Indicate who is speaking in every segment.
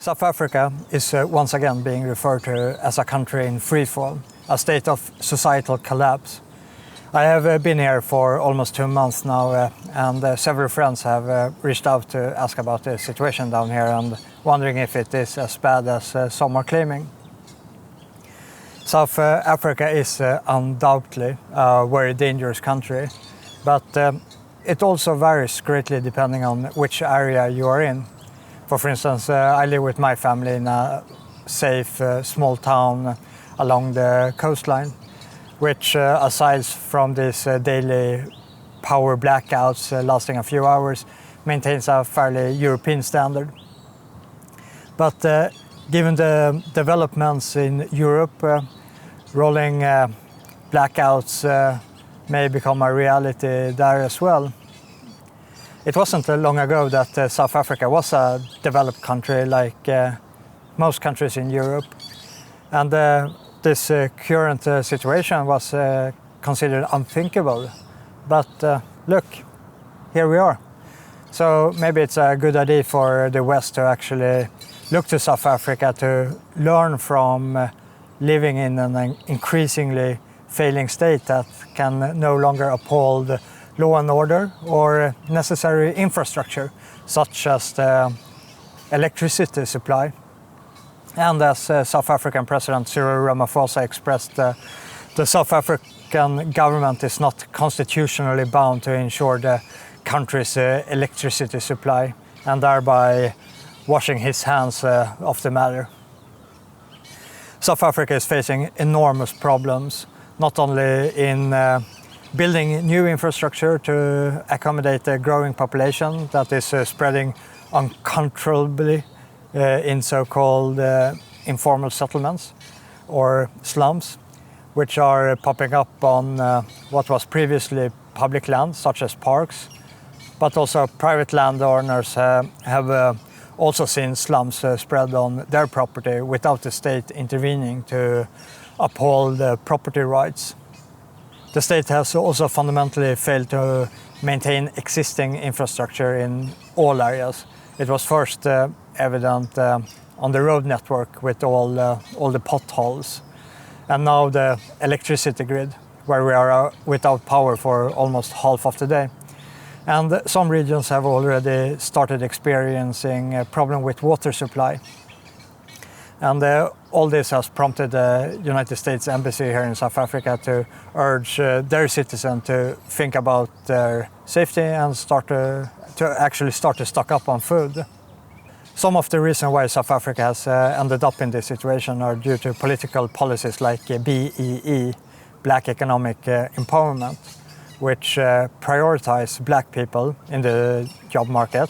Speaker 1: South Africa is once again being referred to as a country in freefall, a state of societal collapse. I have been here for almost 2 months now, and several friends have reached out to ask about the situation down here and wondering if it is as bad as some are claiming. South Africa is undoubtedly a very dangerous country, but it also varies greatly depending on which area you are in. For instance, I live with my family in a safe small town along the coastline, which aside from these daily power blackouts lasting a few hours, maintains a fairly European standard. But given the developments in Europe, rolling blackouts may become a reality there as well. It wasn't long ago that South Africa was a developed country like most countries in Europe. And this current situation was considered unthinkable. But look, here we are. So maybe it's a good idea for the West to actually look to South Africa to learn from living in an increasingly failing state that can no longer uphold law and order or necessary infrastructure, such as the electricity supply. And as South African President Cyril Ramaphosa expressed, the South African government is not constitutionally bound to ensure the country's electricity supply, and thereby washing his hands of the matter. South Africa is facing enormous problems, not only in building new infrastructure to accommodate a growing population that is spreading uncontrollably in so-called informal settlements or slums, which are popping up on what was previously public land, such as parks, but also private landowners have also seen slums spread on their property without the state intervening to uphold property rights. The state has also fundamentally failed to maintain existing infrastructure in all areas. It was first evident on the road network with all the potholes, and now the electricity grid, where we are without power for almost half of the day. And some regions have already started experiencing a problem with water supply. And all this has prompted the United States Embassy here in South Africa to urge their citizens to think about their safety and start to stock up on food. Some of the reasons why South Africa has ended up in this situation are due to political policies like BEE, Black Economic Empowerment, which prioritize black people in the job market.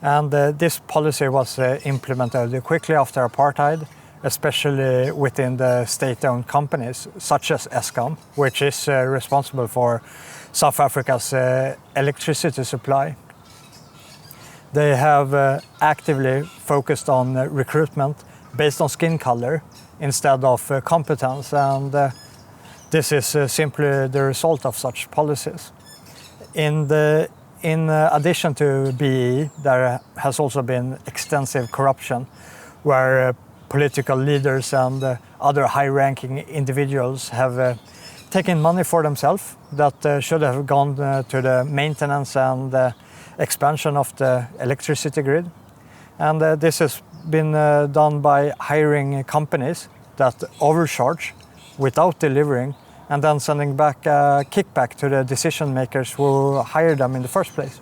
Speaker 1: And this policy was implemented quickly after apartheid, especially within the state-owned companies, such as Eskom, which is responsible for South Africa's electricity supply. They have actively focused on recruitment based on skin color instead of competence, and this is simply the result of such policies. In addition to BE, there has also been extensive corruption, where political leaders and other high-ranking individuals have taken money for themselves that should have gone to the maintenance and expansion of the electricity grid. And this has been done by hiring companies that overcharge without delivering, and then sending back a kickback to the decision makers who hired them in the first place.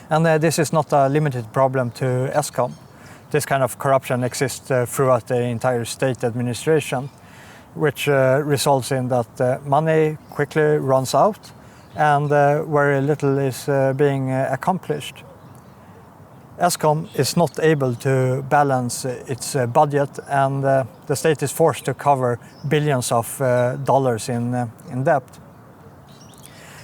Speaker 1: And this is not a limited problem to Eskom. This kind of corruption exists throughout the entire state administration, which results in that money quickly runs out and very little is being accomplished. Eskom is not able to balance its budget, and the state is forced to cover billions of dollars in debt.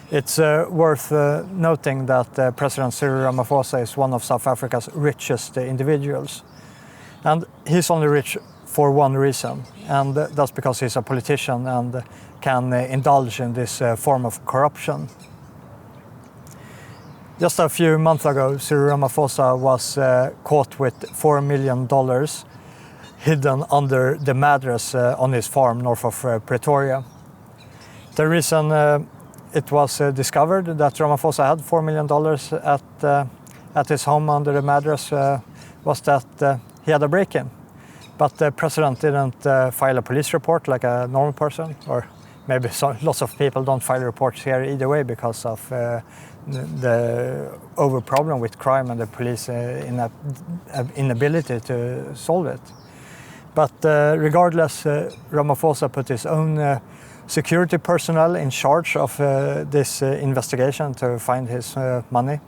Speaker 1: It's worth noting that President Cyril Ramaphosa is one of South Africa's richest individuals. And he's only rich for one reason, and that's because he's a politician and can indulge in this form of corruption. Just a few months ago, Cyril Ramaphosa was caught with $4 million hidden under the mattress on his farm north of Pretoria. The reason it was discovered that Ramaphosa had $4 million at his home under the mattress was that he had a break-in. But the president didn't file a police report like a normal person, or maybe lots of people don't file reports here either way because of the over problem with crime and the police inability to solve it. But regardless, Ramaphosa put his own security personnel in charge of this investigation to find his money,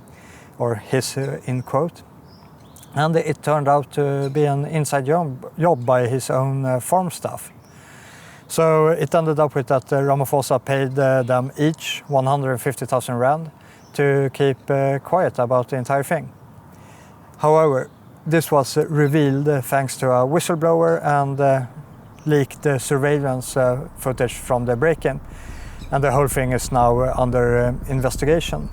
Speaker 1: or his in quote. And it turned out to be an inside job by his own farm staff. So it ended up with that Ramaphosa paid them each 150,000 rand to keep quiet about the entire thing. However, this was revealed thanks to a whistleblower and leaked surveillance footage from the break-in. And the whole thing is now under investigation.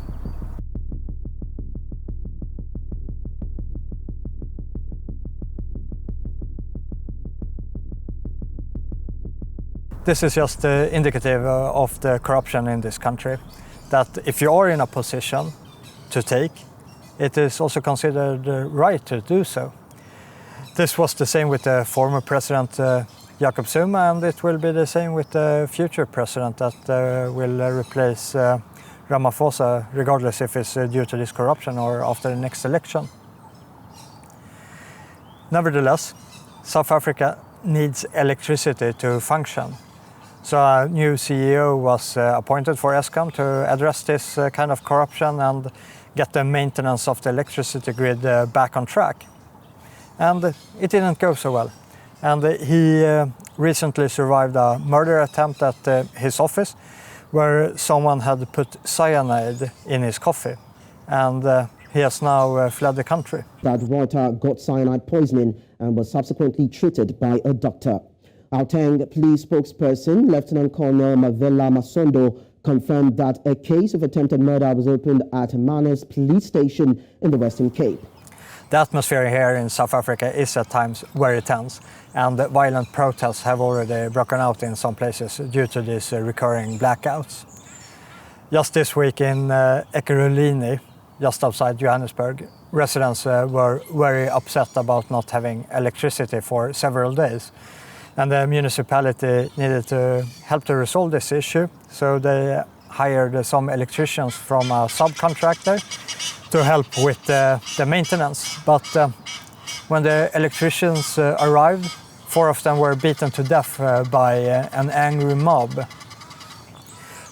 Speaker 1: This is just indicative of the corruption in this country, that if you are in a position to take, it is also considered right to do so. This was the same with the former president Jacob Zuma, and it will be the same with the future president that will replace Ramaphosa, regardless if it's due to this corruption or after the next election. Nevertheless, South Africa needs electricity to function. So a new CEO was appointed for Eskom to address this kind of corruption and get the maintenance of the electricity grid back on track. And it didn't go so well. And he recently survived a murder attempt at his office where someone had put cyanide in his coffee. And he has now fled the country.
Speaker 2: That writer got cyanide poisoning and was subsequently treated by a doctor. Gauteng police spokesperson, Lieutenant Colonel Mavela Masondo, confirmed that a case of attempted murder was opened at Manus police station in the Western Cape.
Speaker 1: The atmosphere here in South Africa is at times very tense, and violent protests have already broken out in some places due to these recurring blackouts. Just this week in Ekurhuleni, just outside Johannesburg, residents were very upset about not having electricity for several days. And the municipality needed to help to resolve this issue, so they hired some electricians from a subcontractor to help with the maintenance. But when the electricians arrived, 4 of them were beaten to death by an angry mob.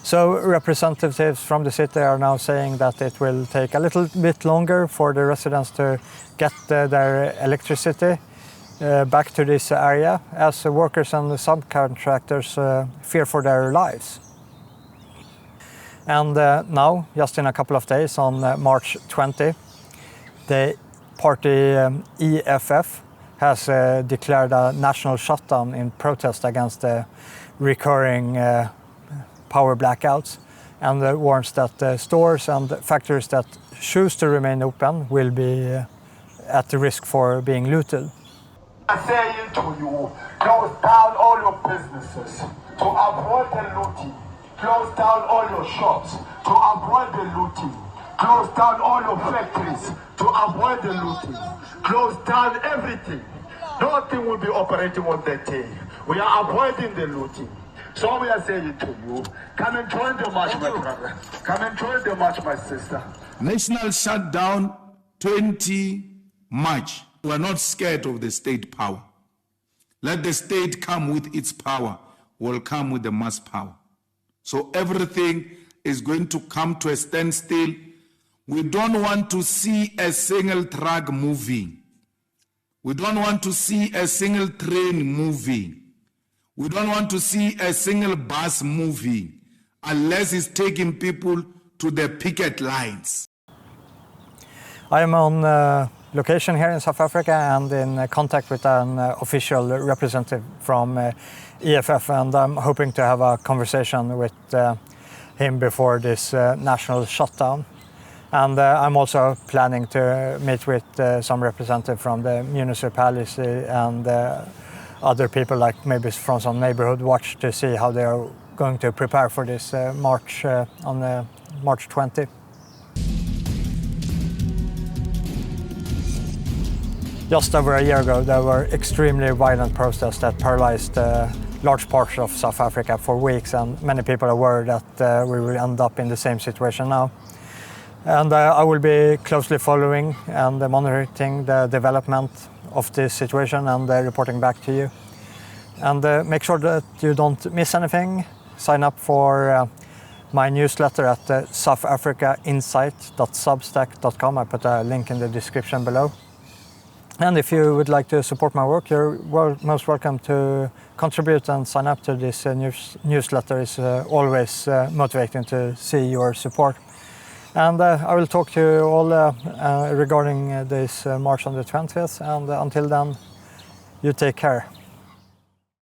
Speaker 1: So representatives from the city are now saying that it will take a little bit longer for the residents to get their electricity back to this area, as workers and subcontractors fear for their lives. And now, just in a couple of days, on March 20, the party EFF has declared a national shutdown in protest against the recurring power blackouts, and warns that stores and factories that choose to remain open will be at the risk for being looted.
Speaker 3: I say to you, close down all your businesses to avoid the looting. Close down all your shops to avoid the looting. Close down all your factories to avoid the looting. Close down everything. Nothing will be operating on that day. We are avoiding the looting. So we are saying to you, come and join the march, my brother. Come and join the march, my sister.
Speaker 4: National shutdown 20 March. We are not scared of the state power. Let the state come with its power. We'll come with the mass power. So everything is going to come to a standstill. We don't want to see a single truck moving. We don't want to see a single train moving. We don't want to see a single bus moving unless it's taking people to the picket lines.
Speaker 1: I am on location here in South Africa and in contact with an official representative from EFF, and I'm hoping to have a conversation with him before this national shutdown. And I'm also planning to meet with some representative from the municipality and other people, like maybe from some neighborhood watch, to see how they are going to prepare for this march on March 20. Just over a year ago, there were extremely violent protests that paralyzed large parts of South Africa for weeks, and many people are worried that we will end up in the same situation now. And I will be closely following and monitoring the development of this situation and reporting back to you. And make sure that you don't miss anything. Sign up for my newsletter at southafricainsight.substack.com. I put a link in the description below. And if you would like to support my work, you're most welcome to contribute and sign up to this newsletter. It's always motivating to see your support. And I will talk to you all regarding this march on the 20th. And until then, you take care.